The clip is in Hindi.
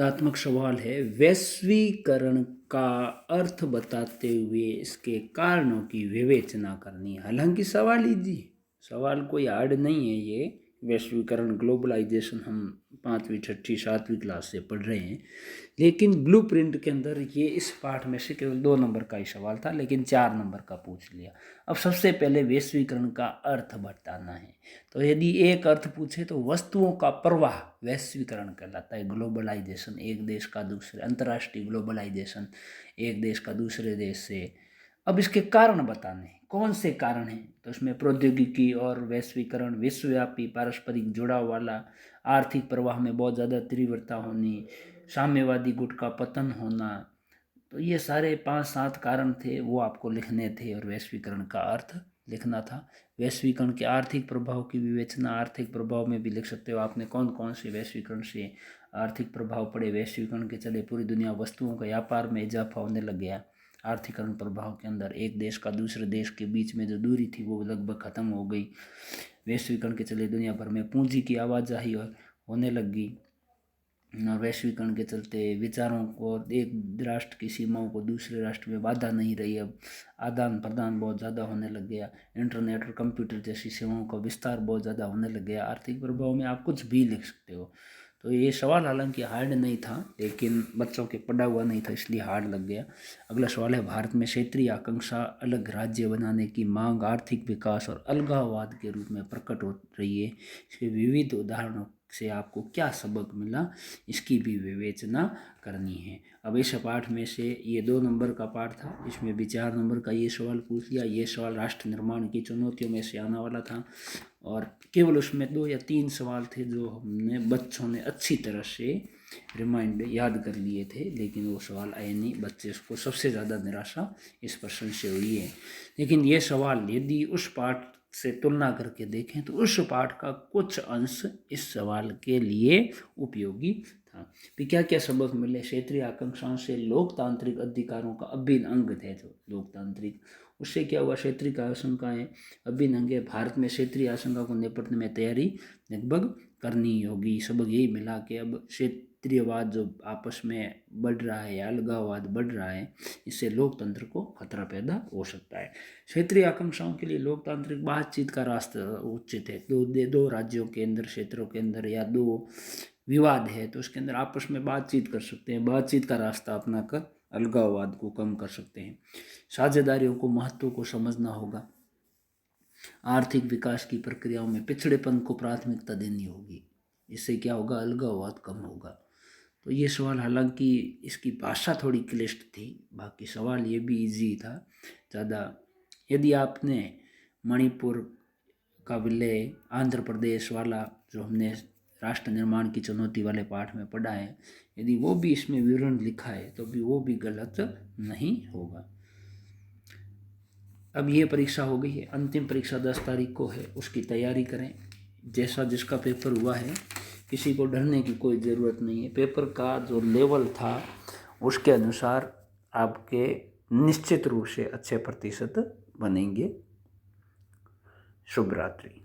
दात्मक सवाल है, वैश्वीकरण का अर्थ बताते हुए इसके कारणों की विवेचना करनी। हालांकि सवाल इजी है, सवाल कोई हार्ड नहीं है। ये वैश्वीकरण, ग्लोबलाइजेशन हम 5वीं 6वीं 7वीं क्लास से पढ़ रहे हैं, लेकिन ब्लूप्रिंट के अंदर ये इस पाठ में से केवल 2 नंबर का ही सवाल था, लेकिन 4 नंबर का पूछ लिया। अब सबसे पहले वैश्वीकरण का अर्थ बताना है। तो यदि एक अर्थ पूछे तो वस्तुओं का प्रवाह वैश्वीकरण कहलाता है। ग्लोबलाइजेशन, एक देश का दूसरे, अंतर्राष्ट्रीय ग्लोबलाइजेशन, एक देश का दूसरे देश से। अब इसके कारण बताने, कौन से कारण हैं, तो इसमें प्रौद्योगिकी और वैश्वीकरण, विश्वव्यापी पारस्परिक जुड़ाव वाला, आर्थिक प्रवाह में बहुत ज़्यादा तीव्रता होनी, साम्यवादी गुट का पतन होना। तो ये सारे 5-7 कारण थे, वो आपको लिखने थे और वैश्वीकरण का अर्थ लिखना था। वैश्वीकरण के आर्थिक प्रभाव की विवेचना, आर्थिक प्रभाव में भी लिख सकते हो आपने कौन कौन से वैश्वीकरण से आर्थिक प्रभाव पड़े। वैश्वीकरण के चले पूरी दुनिया वस्तुओं का व्यापार में इजाफा होने लग गया। आर्थिकरण प्रभाव के अंदर एक देश का दूसरे देश के बीच में जो दूरी थी वो लगभग खत्म हो गई। वैश्वीकरण के चले दुनिया भर में पूंजी की आवाजाही होने लग गई। वैश्वीकरण के चलते विचारों को, एक राष्ट्र की सीमाओं को दूसरे राष्ट्र में बाधा नहीं रही। अब आदान प्रदान बहुत ज़्यादा होने लग गया। इंटरनेट और कंप्यूटर जैसी सेवाओं का विस्तार बहुत ज़्यादा होने लग गया। आर्थिक प्रभाव में आप कुछ भी लिख सकते हो। तो ये सवाल हालांकि हार्ड नहीं था, लेकिन बच्चों के पढ़ा हुआ नहीं था इसलिए हार्ड लग गया। अगला सवाल है, भारत में क्षेत्रीय आकांक्षा, अलग राज्य बनाने की मांग आर्थिक विकास और अलगाववाद के रूप में प्रकट हो रही है। इसके विविध उदाहरणों से आपको क्या सबक मिला, इसकी भी विवेचना करनी है। अब इस पाठ में से ये 2 नंबर का पाठ था, इसमें भी 4 नंबर का ये सवाल पूछ लिया। ये सवाल राष्ट्र निर्माण की चुनौतियों में से आने वाला था और केवल उसमें 2 या 3 सवाल थे जो हमने बच्चों ने अच्छी तरह से रिमाइंड याद कर लिए थे, लेकिन वो सवाल आए नहीं। बच्चे को सबसे ज़्यादा निराशा इस प्रश्न से हुई है। लेकिन ये सवाल यदि उस पाठ से तुलना करके देखें तो उस पाठ का कुछ अंश इस सवाल के लिए उपयोगी था। फिर क्या क्या सबक मिले, क्षेत्रीय आकांक्षाओं से लोकतांत्रिक अधिकारों का अभिन्न अंग थे। जो लोकतांत्रिक, उससे क्या हुआ, क्षेत्रीय आशंकाएं अभिन्न अंग है। भारत में क्षेत्रीय आशंका को निपटने में तैयारी लगभग करनी होगी। सबक यही मिला कि अब क्षेत्रीयवाद जो आपस में बढ़ रहा है या अलगाववाद बढ़ रहा है, इससे लोकतंत्र को खतरा पैदा हो सकता है। क्षेत्रीय आकांक्षाओं के लिए लोकतांत्रिक बातचीत का रास्ता उचित है। दो राज्यों के अंदर, क्षेत्रों के अंदर या 2 विवाद है तो उसके अंदर आपस में बातचीत कर सकते हैं। बातचीत का रास्ता अपनाकर अलगाववाद को कम कर सकते हैं। साझेदारियों को, महत्व को समझना होगा। आर्थिक विकास की प्रक्रियाओं में पिछड़ेपन को प्राथमिकता देनी होगी। इससे क्या होगा, अलगाववाद कम होगा। तो ये सवाल, हालांकि इसकी भाषा थोड़ी क्लिष्ट थी, बाकी सवाल ये भी इजी था ज़्यादा। यदि आपने मणिपुर का विलय, आंध्र प्रदेश वाला जो हमने राष्ट्र निर्माण की चुनौती वाले पाठ में पढ़ा है, यदि वो भी इसमें विवरण लिखा है तो भी वो भी गलत नहीं होगा। अब ये परीक्षा हो गई है, अंतिम परीक्षा 10 तारीख को है, उसकी तैयारी करें। जैसा जिसका पेपर हुआ है, किसी को डरने की कोई ज़रूरत नहीं है। पेपर का जो लेवल था उसके अनुसार आपके निश्चित रूप से अच्छे प्रतिशत बनेंगे। शुभ रात्रि।